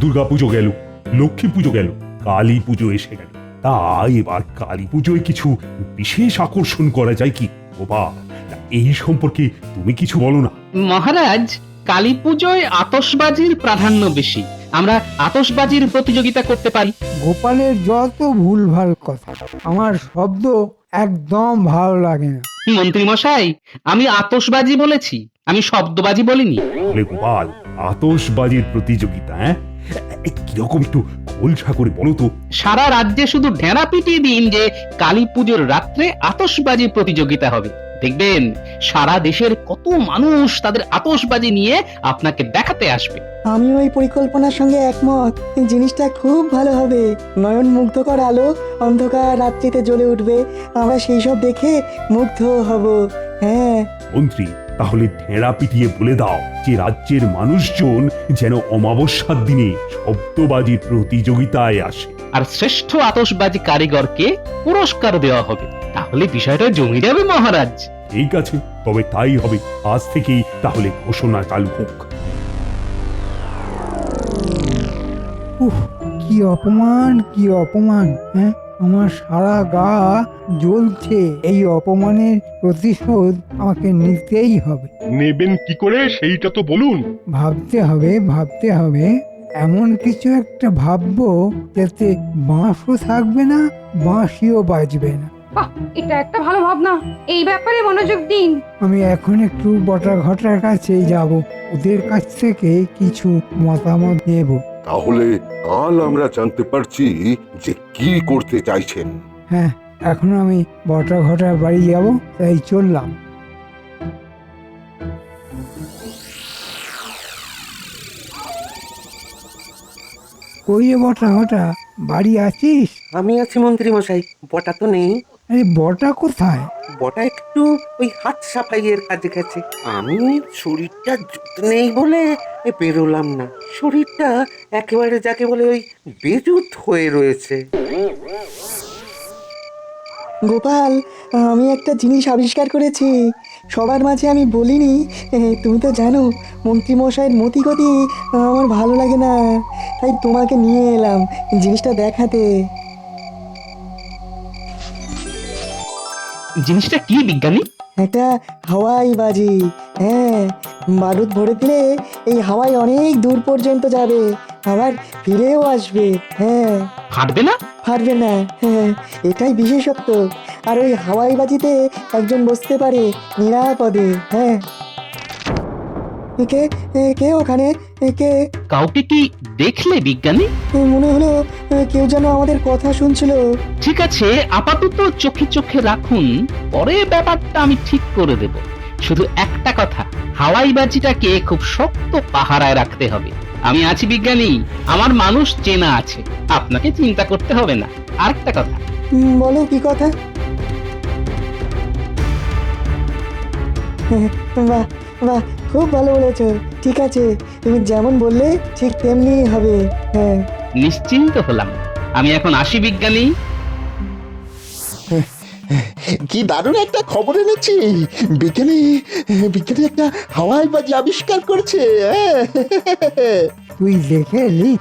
দুর্গাপুজো গেল, লক্ষ্মী পুজো গেল, কালী পুজো এসে গেল। তাই এবার কালী পুজোয় কিছু বিশেষ আকর্ষণ করা যায় কি গোপাল? তা এই সম্পর্কে তুমি কিছু বলো না। মহারাজ, কালী পুজোয় আতশবাজির প্রাধান্য বেশি। আমরা আতশবাজির প্রতিযোগিতা করতে পারি। গোপালের যত ভুলভাল কথা, আমার শব্দ একদম ভালো লাগে না। মন্ত্রী মশাই, আমি আতশবাজি বলেছি, আমি শব্দবাজি বলিনি। বলে গোপাল, আতশবাজির প্রতিযোগিতা? হ্যাঁ, কিরকম একটু খোলসা করে বলো তো। সারা রাজ্যে শুধু ঢেঁড়া পিটিয়ে দিন যে কালী পুজোর রাত্রে আতশবাজি প্রতিযোগিতা হবে। দেখবেন সারা দেশের কত মানুষ তাদের আতশবাজি নিয়ে আপনাকে দেখাতে আসবে। আমি ওই পরিকল্পনার সঙ্গে একমত। জিনিসটা খুব ভালো হবে। নয়ন মুগ্ধকর আলো অন্ধকার রাত্রিতে জ্বলে উঠবে, আমরা সেই সব দেখে মুগ্ধ হব। হ্যাঁ মন্ত্রী, তাহলে ঢেঁড়া পিটিয়ে বলে দাও যে রাজ্যের মানুষজন যেন অমাবস্যার দিনে শব্দবাজির প্রতিযোগিতায় আসে। আর শ্রেষ্ঠ আতশবাজি কারিগরকে পুরস্কার দেওয়া হবে। তাহলে বিষয়টা জমে যাবে মহারাজ। ঠিক আছে, তবে তাই হবে। আজ থেকেই তাহলে ঘোষণা চালু হোক। উফ, কি অপমান, কি অপমান! হ্যাঁ, আমার সারা গা জ্বলছে। এই অপমানের প্রতিশোধ আমাকে নিতেই হবে। নেবেন কি করে সেইটা তো বলুন। ভাবতে হবে, ভাবতে হবে। এমন কিছু একটা ভাববো যাতে বাঁশও থাকবে না, বাঁশিও বাজবে না। বাহ, এটা একটা ভালো ভাবনা। এই ব্যাপারে মনোযোগ দিন। আমি এখন একটু বটা ঘটার কাছে যাব, ওদের কাছ থেকে কিছু মতামত নেব। তাহলে কাল আমরা জানতে পারছি যে কি করতে চাইছেন। হ্যাঁ, এখন আমি বটা ঘটার বাড়ি যাব, তাই চললাম। কই রে বটা ঘটা, বাড়ি আছিস? আমি আছি মন্ত্রী মশাই, বটা তো নেই। আরে বটা কোথায়? বটা একটু ওই হাত সাফাইয়ের কাজে গেছে। আমি শরীরটা জুত নেই বলে বেরোলাম না। শরীরটা একেবারে যাকে বলে ওই বেজুত হয়ে রয়েছে। গোপাল, আমি একটা জিনিস আবিষ্কার করেছি। সবার মাঝে আমি বলিনি। তুমি তো জানো মন্ত্রীমশাইয়ের মতিগতি আমার ভালো লাগে না, তাই তোমাকে নিয়ে এলাম জিনিসটা দেখাতে। জিনিসটা কি বিজ্ঞানী? একটা হাওয়াই বাজি। হ্যাঁ, বারুদ ভরে দিলে এই হাওয়াই অনেক দূর পর্যন্ত যাবে, আবার ফিরেও আসবে। হ্যাঁ, ফাটবে না? পারবে না। হ্যাঁ, এটাই বিশেষত্ব। আর ওই হাওয়াই বাজিতে একজন বসতে পারে নিরাপদে। হ্যাঁ, কে কে ওখানে? কে? কাউকে কি দেখলে বিজ্ঞানী? মনে হলো কেউ যেন আমাদের কথা শুনছিল। ঠিক আছে, আপাতত চোখে চোখে রাখুন, পরে ব্যাপারটা আমি ঠিক করে দেব। শুধু একটা কথা, হাওয়াই বাজিটাকে খুব শক্ত পাহারায় রাখতে হবে। আমি আছি বিজ্ঞানী, আমার মানুষ চেনা আছে, আপনাকে চিন্তা করতে হবে না। আরেকটা কথা, বলো কি কথা? বাহ বাহ, খুব ভালো বলেছো। ঠিক আছে, তুমি যেমন বললে ঠিক তেমনি হবে। হ্যাঁ, নিশ্চিন্ত হলাম। আমি এখন আসি বিজ্ঞানী। কি দারুণ একটা খবর এনেছি। বিজ্ঞানী বিজ্ঞানী একটা হাওয়াই বাজি আবিষ্কার করেছে। তুই দেখে এলি?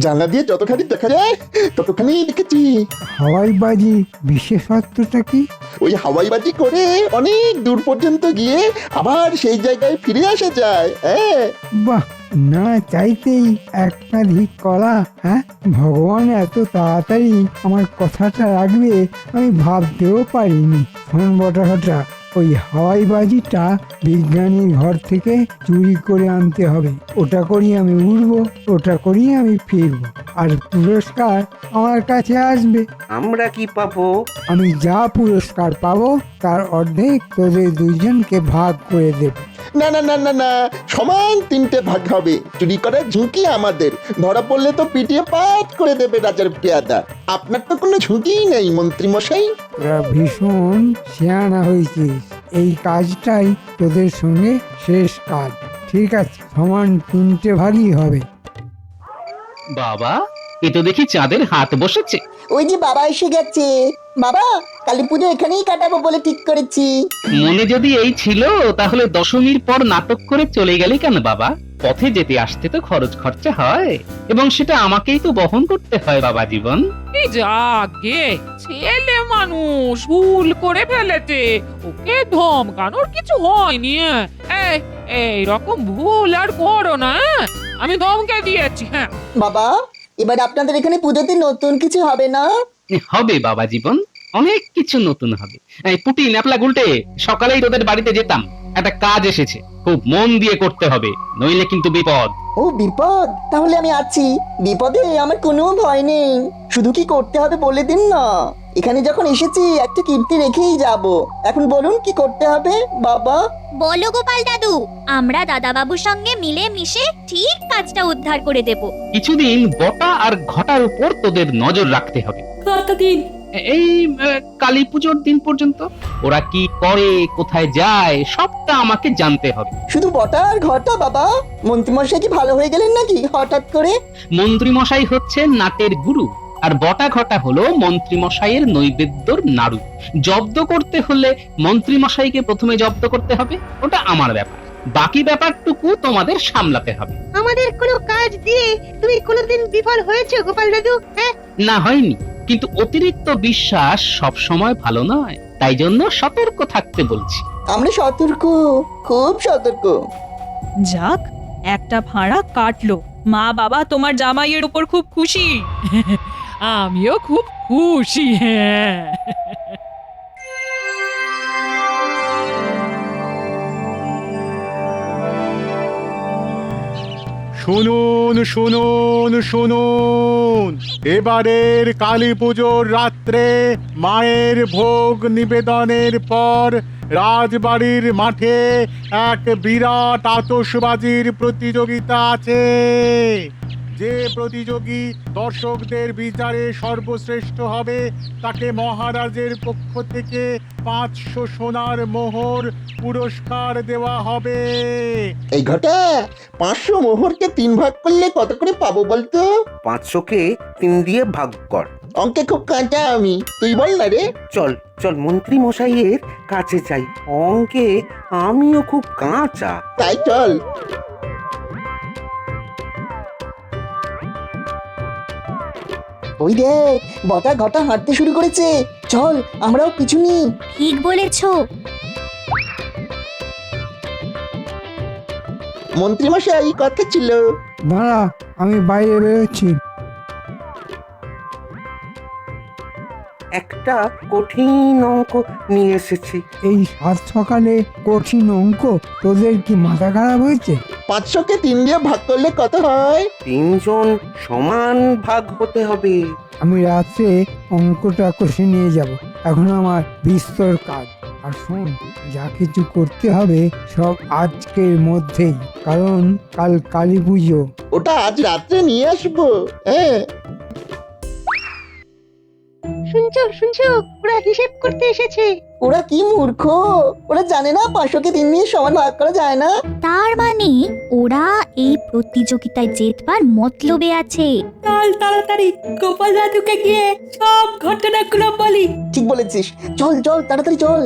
জানলা দিয়ে যতখানি দেখা যায় ততখানি দেখেছি। হাওয়াই বাজি বিশেষত্বটা কি? ওই হাওয়াই বাজি করে অনেক দূর পর্যন্ত গিয়ে আবার সেই জায়গায় ফিরে আসা যায়। বাহ, না চাইতেই একাধিক কলা। হ্যাঁ, ভগবান এত তাড়াতাড়ি আমার কথাটা রাখবে আমি ভাবতেও পারিনি। শোন বটা ঘটা, ওই হাওয়াই বাজিটা বিজ্ঞানীর ঘর থেকে চুরি করে আনতে হবে। ওটা করি আমি উড়বো, ওটা করি আমি ফিরবো, আর পুরস্কার আমার কাছে আসবে। আমরা কি পাবো? আমি যা পুরস্কার পাবো তার অর্ধেক তোদের দুইজনকে ভাগ করে দেব। না না না না না, সমান 3টে ভাগ হবে। চুরি করার ঝুঁকি আমাদের, ধরা পড়লে তো পিটিয়ে পাট করে দেবে রাজার পেয়াদা। আপনার তো কোনো ঝুঁকিই নেই মন্ত্রী মশাই। তোরা ভীষণ শিয়ানা হয়েছিস। এই কাজটাই তোদের সঙ্গে শেষ কাজ। ঠিক আছে, সমান 3টে ভাগই হবে। বাবা, এ তো দেখি চাঁদের হাত বসেছে। ওই যে বাবা এসে গেছে। বাবা, কালী পুজো এখানেই কাটাবো বলে ঠিক করেছি। মনে যদি এই ছিল তাহলে দশমীর পর নাটক করে চলে গেলে কেন বাবা? পথে যেতে আসতে তো খরচ খরচা হয়, এবং সেটা আমাকেই তো বহন করতে হয় বাবা জীবন। এই যাকে ছেলে মানুষ ভুল করে ফেলেছে, ওকে ধমকানোর কিছু হয়নি। এই রকম ভুল আর করো না। আমি ধমকে দিয়েছি। হ্যাঁ বাবা, এবার আপনাদের এখানে পুজোতে নতুন কিছু হবে না? হবে বাবা জীবন, অনেক কিছু নতুন হবে। এই পুটি ন্যাপলা গুলটে, সকালেই তোদের বাড়িতে যেতাম, একটা কাজ এসেছে, খুব মন দিয়ে করতে হবে, নইলে কিন্তু বিপদ। ও বিপদ, তাহলে আমি আছি। বিপদে আমার কোনো ভয় নেই, শুধু কি করতে হবে বলে দিন না। এখানে যখন এসেছি একটা কীর্তি রেখেই যাব। এখন বলুন কি করতে হবে বাবা? বলো গোপাল দাদু, আমরা দাদাবাবুর সঙ্গে মিলে মিশে ঠিক কাজটা উদ্ধার করে দেব। কিছুদিন বটা আর ঘটার উপর তোদের নজর রাখতে হবে। কতদিন? এই কালী পুজোর দিন পর্যন্ত। ওরা কি করে, কোথায় যায়, সবটা আমাকে জানতে হবে। শুধু বটা আর ঘটা বাবা? মন্ত্রীমশাই কি ভালো হয়ে গেলেন নাকি হঠাৎ করে? মন্ত্রী মশাই হচ্ছে নাটের গুরু, আর বটা ঘটা হলো মন্ত্রী মশাইয়ের নৈবেদ্যর নাড়ু। জব্দ করতে হলে মন্ত্রী মশাইকে প্রথমে জব্দ করতে হবে, ওটা আমার ব্যাপার। বাকি ব্যাপারটুকু তোমাদের সামলাতে হবে। আমাদের কোনো কাজ দিয়ে তুমি কোনোদিন বিফল হয়েছে গোপাল দাদু? হ্যাঁ, না হয়নি, কিন্তু অতিরিক্ত বিশ্বাস সব সময় ভালো নয়, তাই জন্য সতর্ক থাকতে বলছি। আমরা সতর্ক, খুব সতর্ক। যাক, একটা ভাড়া কাটলো। মা বাবা তোমার জামাইয়ের উপর খুব খুশি। আমিও খুব খুশি। হ্যাঁ শুনুন শুনুন শুনুন, এবারের কালী পুজোর রাত্রে মায়ের ভোগ নিবেদনের পর রাজবাড়ির মাঠে এক বিরাট আতশবাজির প্রতিযোগিতা আছে। যে প্রতিযোগী দর্শকদের বিচারে সর্বশ্রেষ্ঠ হবে তাকে মহারাজের পক্ষ থেকে 500 সোনার মোহর পুরস্কার দেওয়া হবে। এই ঘটা 500 মোহরকে 3 ভাগ করলে কত করে পাবো বলতো? 500কে 3 দিয়ে ভাগ কর। অঙ্কে খুব কাঁচা আমি, তুই বল না রে। চল চল মন্ত্রী মশাইয়ের কাছে যাই, অঙ্কে আমিও খুব কাঁচা। তাই চল। ওই দেখ, বটা ঘটা হাঁটতে শুরু করেছে। চল আমরাও পিছু নিই। ঠিক বলেছো। মন্ত্রীমশাই কথা ছিল। দাঁড়া, আমি বাইরে বেরোচ্ছি। একটা কঠিন অঙ্ক নিয়ে এসেছি। এই সাত সকালে কঠিন অঙ্ক? তোদের কি মাথা খারাপ হয়েছে? 500কে 3 দিয়ে ভাগ করলে কত হয়? 3 জন সমান ভাগ হতে হবে। আমি রাত্রে অঙ্কটা কষে নিয়ে যাব। এখন আমার বিস্তর কাজ। আর শোন, যা কিছু করতে হবে সব আজকের মধ্যেই, কারণ কাল কালী পুজো। ওটা আজ রাত্রে নিয়ে আসবো। হ্যাঁ, শুনছো শুনছো, ওরা হিসেব করতে এসেছে। ওরা কি মূর্খ, ওরা জানে না 500কে 3 দিয়ে সমান ভাগ করা যায় না। তার মানে ওরা এই প্রতিযোগিতায় জেতবার মতলবে আছে। কাল তাড়াতাড়ি গোপাল দাদুকে গিয়ে সব ঘটনাগুলো বলি। ঠিক বলেছিস, চল চল তাড়াতাড়ি চল।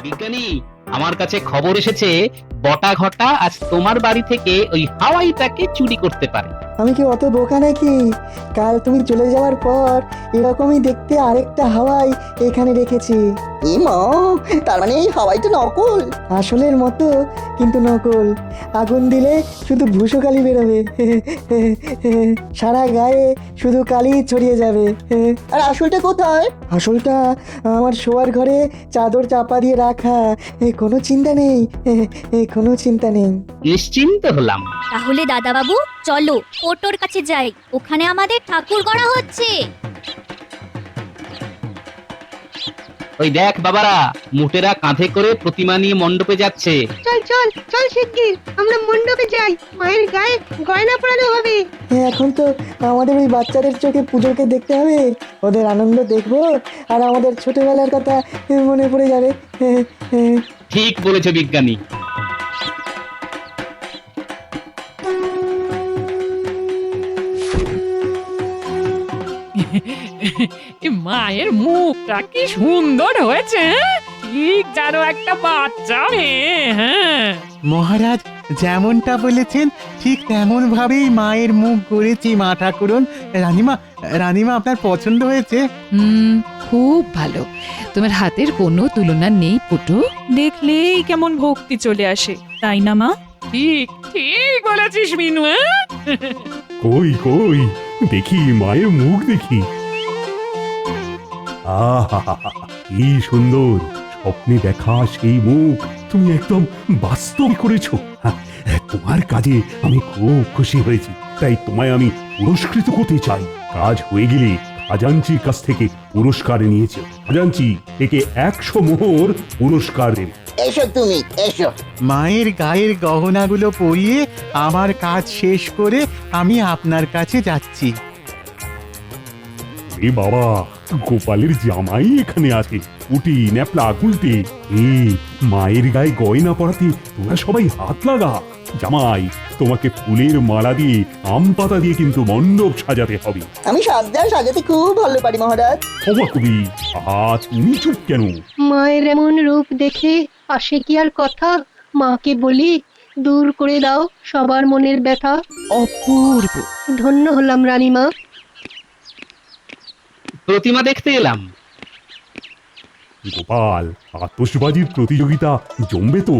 বিজ্ঞানী, আমার কাছে খবর এসেছে বটা ঘটা আজ তোমার বাড়ি থেকে ওই হাওয়াইটাকে চুরি করতে পারে। আমি কি অত বোকা নাকি? কাল তুমি চলে যাওয়ার পর এরকমই দেখতে আরেকটা হাওয়াই এখানে রেখেছি। এ মা, তার মানে এই হাওয়াইটা নকল। আসলের মতো কিন্তু নকল। আগুন দিলে শুধু ভূষো কালি বেরোবে, সারা গায়ে শুধু কালি ছড়িয়ে যাবে। আর আসলটা কোথায়? আসলটা আমার শোয়ার ঘরে চাদর চাপা দিয়ে রাখা। কোনো চিন্তা নেই, কোনো চিন্তা নেই। নিশ্চিন্ত হলাম। তাহলে দাদাবাবু চলো ওটোর কাছে যাই, ওখানে আমাদের ঠাকুর গড়া হচ্ছে। ওই দেখ বাবারা, মুটেরা কাঁধে করে প্রতিমা নিয়ে মণ্ডপে যাচ্ছে। চল চল চল শিগগির আমরা মণ্ডপে যাই, মায়ের গায়ে গয়না পরানো হবে। এখন তো আমাদের ওই বাচ্চাদের চোখে পুজোকে দেখতে হবে, ওদের আনন্দ দেখবো আর আমাদের ছোটবেলার কথা মনে পড়ে যাবে। ঠিক বলেছে বিজ্ঞানী। এ মায়ের মুখটা কি সুন্দর হয়েছে, হ্যাঁ? ঠিক যেন একটা বাচ্চা মেয়ে। হ্যাঁ, মহারাজ যেমনটা বলেছেন ঠিক তেমন ভাবেই মায়ের মুখ করেছি মা ঠাকুরন। রানীমা আপনার পছন্দ হয়েছে? খুব ভালো। তোমার হাতের কোনো তুলনা নেই পুটু। দেখলেই কেমন ভক্তি চলে আসে, তাই না মা? ঠিক ঠিক বলেছিস মিনু। হ্যাঁ, কই কই দেখি মায়ের মুখ দেখি। আহা কি সুন্দর, স্বপ্নে দেখা সেই মুখ তুমি একদম বাস্তব করেছো। হ্যাঁ, তোমার কাজে আমি খুব খুশি হয়েছি, তাই তোমায় আমি পুরস্কৃত করতে চাই। কাজ হয়ে গেলে খাজাঞ্চির কাছ থেকে পুরস্কার নিয়েছে। খাজাঞ্চি একে 100 মোহর পুরস্কার দেবে। এসো তুমি এসো। মায়ের গায়ের গহনাগুলো পরিয়ে আমার কাজ শেষ করে আমি আপনার কাছে যাচ্ছি। এ বাবা, গোপালের জামাই এখানে আছে। উটি ন্যাপলা গুলতে, মায়ের গায়ে গয়না পরাতে তোরা সবাই হাত লাগা। জামাই, তোমাকে ফুলের মালা দিয়ে আম পাতা দিয়ে কিন্তু মণ্ডপ সাজাতে হবে। আমি সাজাতে খুব ভালো পারি মহারাজ। ক্ষমা কবি, তুমি চুপ কেন? মায়ের এমন রূপ দেখে আসে কি আর কথা? মাকে বলি দূর করে দাও সবার মনের ব্যথা। অপূর্ব। ধন্য হলাম রানীমা। প্রতিমা দেখতে এলাম। গোপাল, আতশবাজির প্রতিযোগিতা জমবে তো?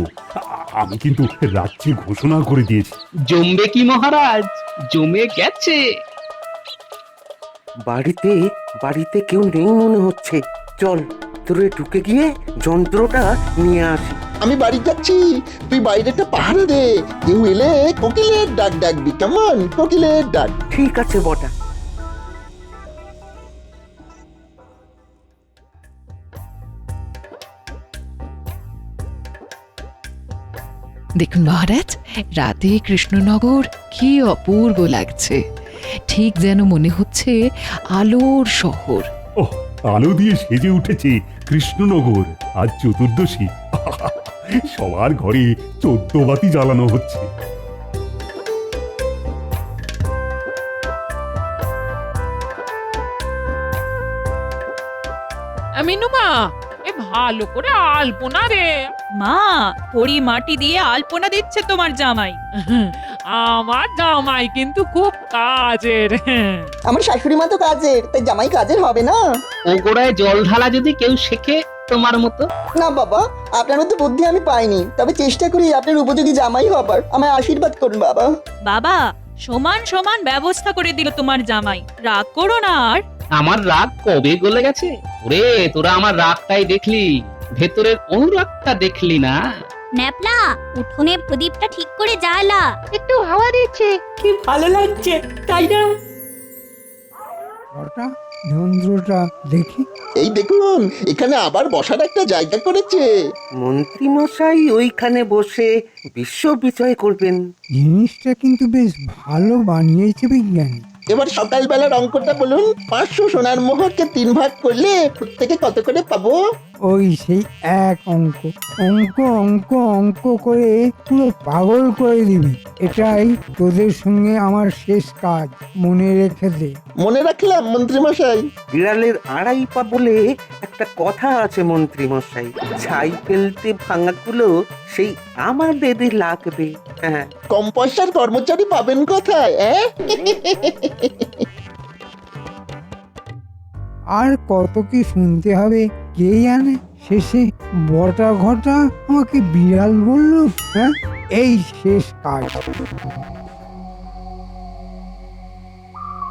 আমি কিন্তু রাজ্যে ঘোষণা করে দিয়েছি। জমবে কি মহারাজ, জমে গেছে। বাড়িতে কেউ নেই মনে হচ্ছে। চল তোরে ঢুকে গিয়ে যন্ত্রটা নিয়ে আসি। আমি বাড়ি যাচ্ছি, তুই বাইরেটা পাহারা দে। কেউ এলে কোকিলের ডাক ডাকবি, কেমন? কোকিলের ডাক। ঠিক আছে বটা। দেখুন মহারাজ, রাতে কৃষ্ণনগর কি অপূর্ব লাগছে। ঠিক যেন মনে হচ্ছে আলোর শহর। ওহ, আলো দিয়ে সেজে উঠেছে কৃষ্ণনগর। আজ চতুর্দশী, সবার ঘরে 14 বাতি জ্বালানো হচ্ছে। মিনু মা, এ ভালো করে আলপনা দে। মা, পরি মাটি দিয়ে আলপনা দিচ্ছে তোমার জামাই। আমার জামাই কিন্তু খুব কাজের। আমার শাশুড়ি মা তো কাজের, তাই জামাই কাজের হবে না? ও গোড়ায় জল ঢালা যদি কেউ শেখে তোমার মতো। না বাবা, আপনার মতো বুদ্ধি আমি পাইনি, তবে চেষ্টা করি আপনার উপযোগী জামাই হবার। আমায় আশীর্বাদ করুন বাবা। বাবা, সমান সমান ব্যবস্থা করে দিল তোমার জামাই, রাগ করো না আর। আমার রাগ কবে গলে গেছে? ওরে, তোরা আমার রাগটাই দেখলি, ভেতরের অনুরাগটা দেখলি না। ন্যাপলা, উঠোনে প্রদীপটা ঠিক করে জ্বালা। একটু হাওয়া দিচ্ছে। কি ভালো লাগছে, তাই না? যন্ত্রটা দেখি। এই দেখুন, এখানে আবার বসার একটা জায়গা করেছে। মন্ত্রী মশাই ওইখানে বসে বিশ্ব বিজয় করবেন। জিনিসটা কিন্তু বেশ ভালো বানিয়েছে বিজ্ঞানী। এবার সকালবেলার অঙ্কটা বলুন। 500 সোনার মোহরকে 3 ভাগ করলে প্রত্যেকে কত করে পাবো? ওই সেই এক অঙ্ক অঙ্ক অঙ্ক অঙ্ক করে পুরো পাগল করে দিবি। এটাই তোদের সঙ্গে আমার শেষ কাজ, মনে রেখে দে। মনে রাখলাম মন্ত্রী মশাই। বিড়ালের 2.5 পা বলে একটা কথা আছে মন্ত্রী মশাই। ছাই ফেলতে ভাঙাগুলো সেই আমাদেরই লাগবে। হ্যাঁ, কম পয়সার কর্মচারী পাবেন কোথায়? আর কত কি শুনতে হবে কে জানে। শেষে বটা ঘটা আমাকে বিড়াল বললো। হ্যাঁ, এই শেষ কাজ।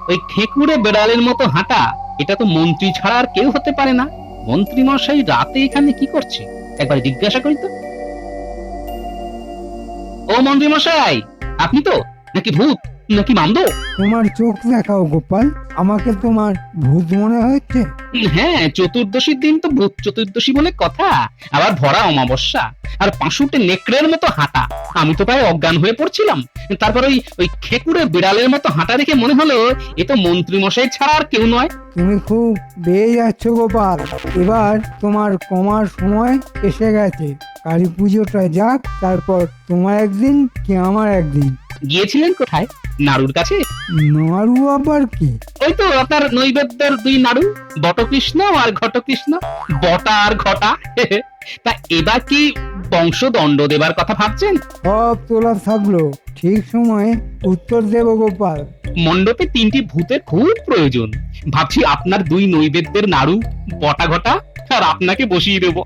ওই খেকুড়ে বেড়ালের মতো হাঁটা, এটা তো মন্ত্রী ছাড়া আর কেউ হতে পারে না। মন্ত্রী মশাই রাতে এখানে কি করছে একবার জিজ্ঞাসা করি তো। ও মন্ত্রী মশাই, আপনি তো নাকি ভূত নাকি মামদো? তোমার চোখ দেখাও গোপাল, আমাকে তোমার ভূত মনে হচ্ছে? হ্যাঁ, চতুর্দশীর দিন তো ভূত চতুর্দশী বলে কথা, আবার ভরা অমাবস্যা, আর পাঁশুটে নেকড়ের মতো হাঁটা। আমি তো প্রায় অজ্ঞান হয়ে পড়ছিলাম। তারপর ওই খেকুড়ে বিড়ালের মতো হাঁটা দেখে মনে হলো এ তো মন্ত্রী মশাই ছাড়া আর কেউ নয়। তুমি খুব বেয়ে যাচ্ছ গোপাল, এবার তোমার কমার সময় এসে গেছে। কালী পুজোটা যাক, তারপর তোমার একদিন কি আমার একদিন। গিয়েছিলেন কোথায়? নাড়ুর কাছে? নাড়ু আবার কি? ওই তো আপনার নৈবেদ্যের দুই নাড়ু, বটকৃষ্ণ আর ঘটকৃষ্ণ, বটা আর ঘটা। তা এবার কি বংশদণ্ড দেবার কথা ভাবছেন? সব তোলা থাকলো, ঠিক সময়ে উত্তর দেব গোপাল। মণ্ডপে 3টি ভূতের খুব প্রয়োজন। ভাবছি আপনার দুই নৈবেদ্যের নাড়ু, বটা ঘটা আর আপনাকে বসিয়ে দেব।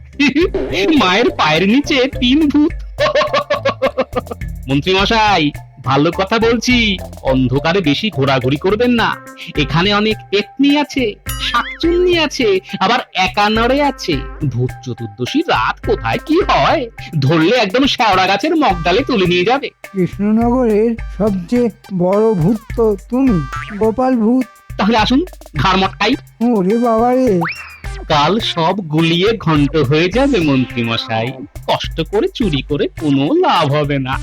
মায়ের পায়ের নিচে 3 ভূত। মন্ত্রী মশাই, ভালো কথা বলছি, অন্ধকারে বেশি ঘোরাঘুরি করবেন না। এখানে অনেক পেতনি আছে, শাকচুন্নি আছে, আবার একানরে আছে। ভূত চতুর্দশী রাত কোথায় কি হয় ধরলে একদম শেওড়া গাছের মগডালে তুলে নিয়ে যাবে। কৃষ্ণনগরের সবচেয়ে বড় ভূত তো তুমি, গোপাল ভূত। তাহলে আসুন, ঘাড় মটকাই। ওরে বাবা রে! কাল সব গুলিয়ে ঘন্ট হয়ে যাবে মন্ত্রী মশাই। কষ্ট করে চুরি করে কোনো লাভ হবে না।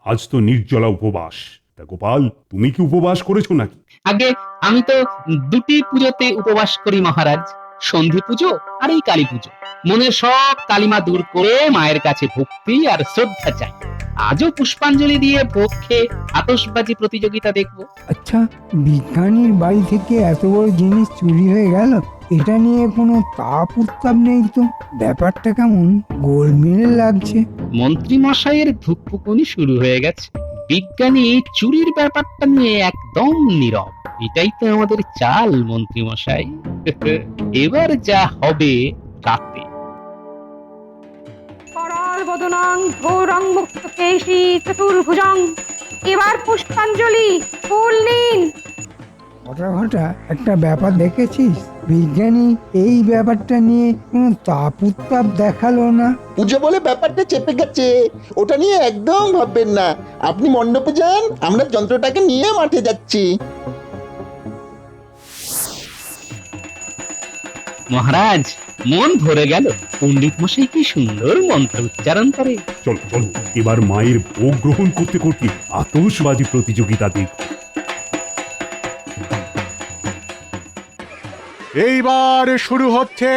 আজ তো নির্জলা উপবাস। তা গোপাল, তুমি কি উপবাস করেছো নাকি? আগে আমি তো 2টি পুজোতে উপবাস করি মহারাজ, সন্ধি পুজো আর এই কালী পুজো। মনের সব কালিমা দূর করে মায়ের কাছে ভক্তি আর শ্রদ্ধা চাই। আজও পুষ্পাঞ্জলি দিয়ে ভোগ খেয়ে আতশবাজি প্রতিযোগিতা দেখব। আচ্ছা, বিজ্ঞানীর বাড়ি থেকে এত বড় জিনিস চুরি হয়ে গেল, এটা নিয়ে কোনো তাপ উত্তাপ নেই তো? ব্যাপারটা কেমন গোলমেলে লাগছে। মন্ত্রী মশাইয়ের ধুকপুকুনি শুরু হয়ে গেছে। বিজ্ঞানী চুরির ব্যাপারটা নিয়ে একদম নীরব। এটাই তো আমাদের চাল মন্ত্রী মশাই। এবার যা হবে রাতে। করাল বদনাং ঘোরং মুক্ত কেশী চতুর্ভুজং। এবার পুষ্পাঞ্জলি, ফুল নিন। ঘটা একটা ব্যাপার দেখেছিস? বিজ্ঞানী এই ব্যাপারটা নিয়ে কোনো তাপ উত্তাপ দেখালো না। পুজো বলে ব্যাপারটা চেপে গেছে, ওটা নিয়ে একদম ভাববেন না। আপনি মণ্ডপে যান, আমরা যন্ত্রটাকে নিয়ে মাঠে যাচ্ছি। মহারাজ, মন ভরে গেল। পণ্ডিত মশাই কি সুন্দর মন্ত্র উচ্চারণ করে। চলো চলো, এবার মায়ের ভোগ গ্রহণ করতে করতে আতশবাজি প্রতিযোগিতা দেখব। এইবার শুরু হচ্ছে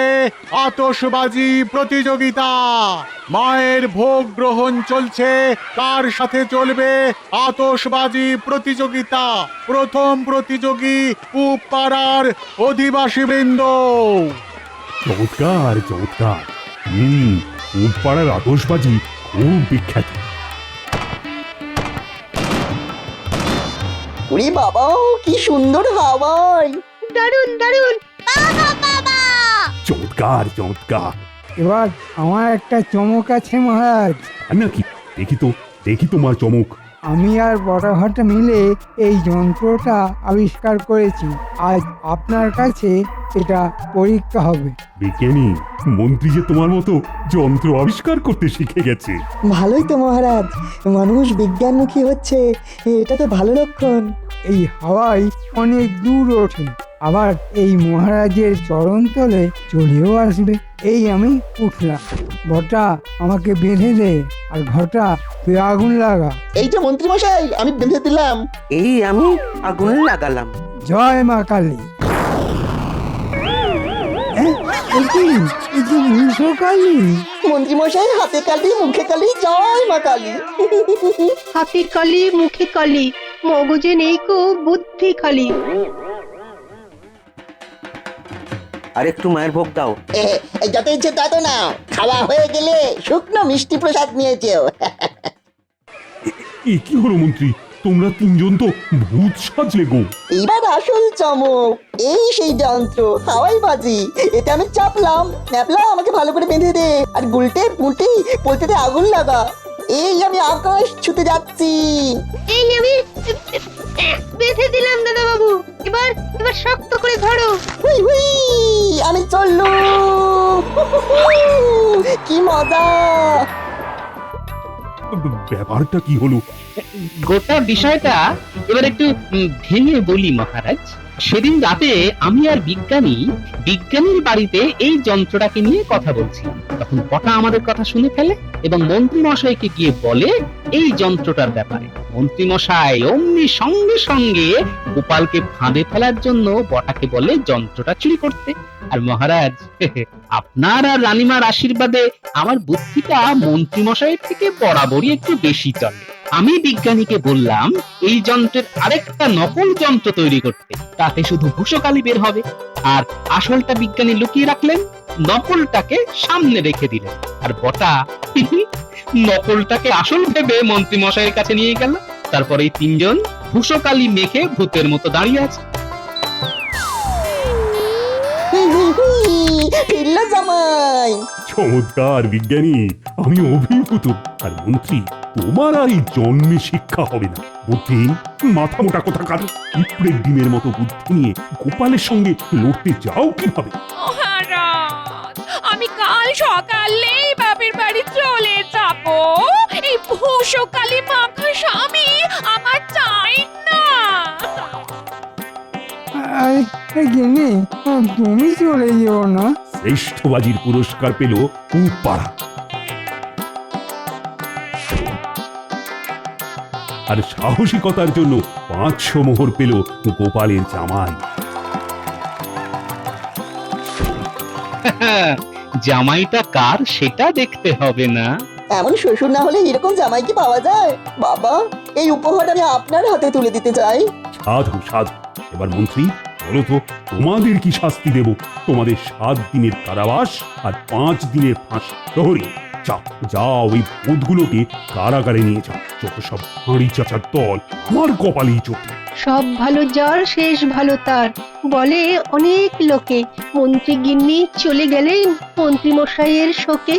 আতশবাজি প্রতিযোগিতা। মায়ের ভোগ গ্রহণ চলছে, তার সাথে চলবে আতশবাজি প্রতিযোগিতা। প্রথম প্রতিযোগী পূব পাড়ার অধিবাসী বৃন্দ। চমৎকার চমৎকার। পাড়ার আতশবাজি খুব বিখ্যাত। ওরে বাবা, কি সুন্দর হাওয়ায়! দারুন দারুন। চমৎকার চমৎকার। এবার আমার একটা চমক আছে মহারাজ। নাকি? দেখি তোমার চমক। আমি আর বড়ঘটা মিলে এই যন্ত্রটা আবিষ্কার করেছি। আজ আপনার কাছে এটা পরীক্ষা হবে। বিজ্ঞানী, মন্ত্রী যে তোমার মতো যন্ত্র আবিষ্কার করতে শিখে গেছে। ভালোই তো মহারাজ, মানুষ বিজ্ঞানমুখী হচ্ছে, এটা তো ভালো লক্ষণ। এই হাওয়ায় অনেক দূর ওঠে, আবার এই মহারাজের চরণতলে চলেও আসবে। এই আমি উঠলাম, বটা আমাকে বেঁধে দে, আর ঘটা তুই আগুন লাগা। এই যে মন্ত্রী মশাই, আমি বেঁধে দিলাম। এই আমি আগুন লাগালাম। জয় মা কালী। কালী, মন্ত্রী মশাই, হাতে কালি মুখে কালি, জয় মা কালী। হাতে কালি, মুখে কালি, মগজে নেই কো বুদ্ধি খালি। আর একটু মায়ের ভোগ দাও। যত ইচ্ছে তত না, খাওয়া হয়ে গেলে শুকনো মিষ্টি প্রসাদ নিয়েছেও। এ কি হলো মন্ত্রী, তোমরা 3জন তো ভূত সাজলে গো। এইবার আসল চমক, এই সেই যন্ত্র হাওয়াই বাজি। এটা আমি চাপলাম, ন্যাপলা আমাকে ভালো করে বেঁধে দে, আর গুলটে পুঁটি পোলতেতে আগুন লাগা। এই আমি আকাশ ছুতে যাচ্ছি। এই আমি বেঁধে দিলাম দাদা বাবু। এবার শক্ত করে ধরো। হুই হুই, আমি চললুম। কি মজা! ব্যাপারটা কি হলো? গোটা বিষয়টা এবার একটু ভেঙে বলি মহারাজ। সেদিন রাতে আমি আর বিজ্ঞানীর বাড়িতে এই যন্ত্রটাকে নিয়ে কথা বলছিলাম। তখন বটা আমাদের কথা শুনে ফেলে এবং মন্ত্রী মশাইকে গিয়ে বলে এই যন্ত্রটার ব্যাপারে। মন্ত্রী মশাই অমনি সঙ্গে সঙ্গে গোপালকে ফাঁদে ফেলার জন্য বটাকে বলে যন্ত্রটা চুরি করতে। আর মহারাজ, আপনার আর রানীমার আশীর্বাদে আমার বুদ্ধিটা মন্ত্রী মশাইয়ের থেকে বরাবরই একটু বেশি চলে। আমি বিজ্ঞানীকে বললাম এই যন্ত্রের আরেকটা নকল যন্ত্র তৈরি করতে, তাতে শুধু ভূষকালি বের হবে। আর আসলটা বিজ্ঞানী লুকিয়ে রাখলেন, নকলটাকে সামনে রেখে দিলেন। আর বটা নকলটাকে আসল ভেবে মন্ত্রী মশাইয়ের কাছে নিয়ে গেল। তারপরে এই তিনজন ভূষকালি মেখে ভূতের মতো দাঁড়িয়ে আছে। ফিরল জামাই। চমৎকার বিজ্ঞানী, আমি অভিভূত। আর মন্ত্রী, তোমার আর এই জন্মে শিক্ষা হবে না। বুদ্ধি মাথা মোটা কথা কার পিঁপড়ের ডিমের মতো বুদ্ধি নিয়ে গোপালের সঙ্গে লড়তে যাও কিভাবে? মহারাজ, আমি কাল সকালেই বাপের বাড়ি চলে যাব। এই ভূষকালি মাখা স্বামী আমার চাই না। আরে গিন্নি, তুমি চলে যেও না। শ্রেষ্ঠ বাজির পুরস্কার পেল পাড়া। আর সাহসিকতার জন্য 500 মোহর পেল গোপালের জামাই। জামাইটা কার সেটা দেখতে হবে না। এমন শ্বশুর না হলে এরকম জামাই কি পাওয়া যায়? বাবা, এই উপহার আমি আপনার হাতে তুলে দিতে চাই। সাধু সাধু। এবার মন্ত্রী, বলো তো তোমাদের কি শাস্তি দেব? তোমাদের 7 দিনের কারাবাস আর 5 দিনের ফাঁসি। প্রহরী, যাও যাও, ওই ভূতগুলোকে কারাগারে নিয়ে যাও। যত সব হাঁড়ি চাচার দল, আমার কপালেই চোখে। সব ভালো যার শেষ ভালো তার বলে অনেক লোকে। মন্ত্রী গিন্নি চলে গেলেন মন্ত্রী মশাইয়ের শোকে।